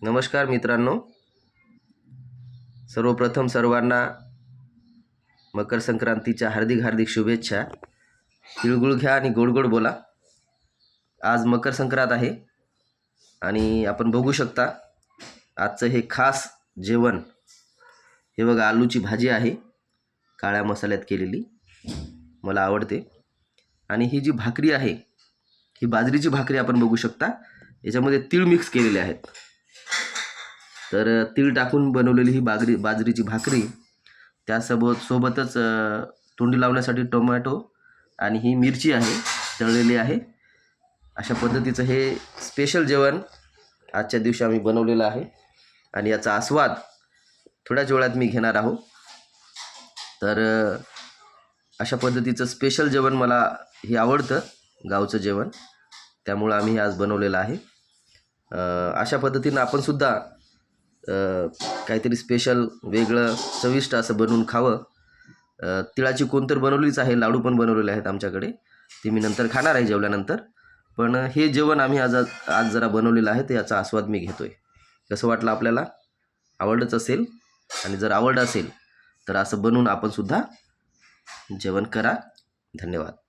नमस्कार मित्रांनो, सर्वप्रथम सर्वांना मकर संक्रांतीच्या हार्दिक हार्दिक शुभेच्छा। तिळगुळ घ्या आणि गोड गोड बोला। आज मकर संक्रांत आहे आणि आपण बघू शकता आजचं हे खास जेवण। हे बघा, आलूची भाजी आहे, काळ्या मसाल्यात केलेली, मला आवडते। आणि ही जी भाकरी आहे ही बाजरीची भाकरी आपण बघू शकता, याच्यामध्ये तीळ मिक्स केलेले आहेत। तर तीळ टाकून बनवलेली ही बाजरीची भाकरी, त्यासोबतच तोंडी लावण्यासाठी टोमॅटो आणि ही मिरची आहे, तळलेली आहे। अशा पद्धतीचं हे स्पेशल जेवण आजच्या दिवशी आम्ही बनवलेलं आहे आणि याचा आस्वाद थोड्याच वेळात मी घेणार आहोत। तर अशा पद्धतीचं स्पेशल जेवण मला हे आवडतं, गावचं जेवण, त्यामुळे आम्ही आज बनवलेलं आहे। अशा पद्धतीनं आपण सुद्धा काहीतरी स्पेशल वेगळं चविष्ट असं बनवून खावं। तिळाची कोणतर बनवलीच आहे, लाडू पण बनवलेले आहेत आमच्याकडे, ते मी नंतर खाणार आहे जेवल्यानंतर। पण हे जेवण आम्ही आज जरा बनवलेलं आहे, तर याचा आस्वाद मी घेतोय। कसं वाटलं आपल्याला? आवडलंच असेल, आणि जर आवडलं असेल तर असं बनवून आपण सुद्धा जेवण करा। धन्यवाद।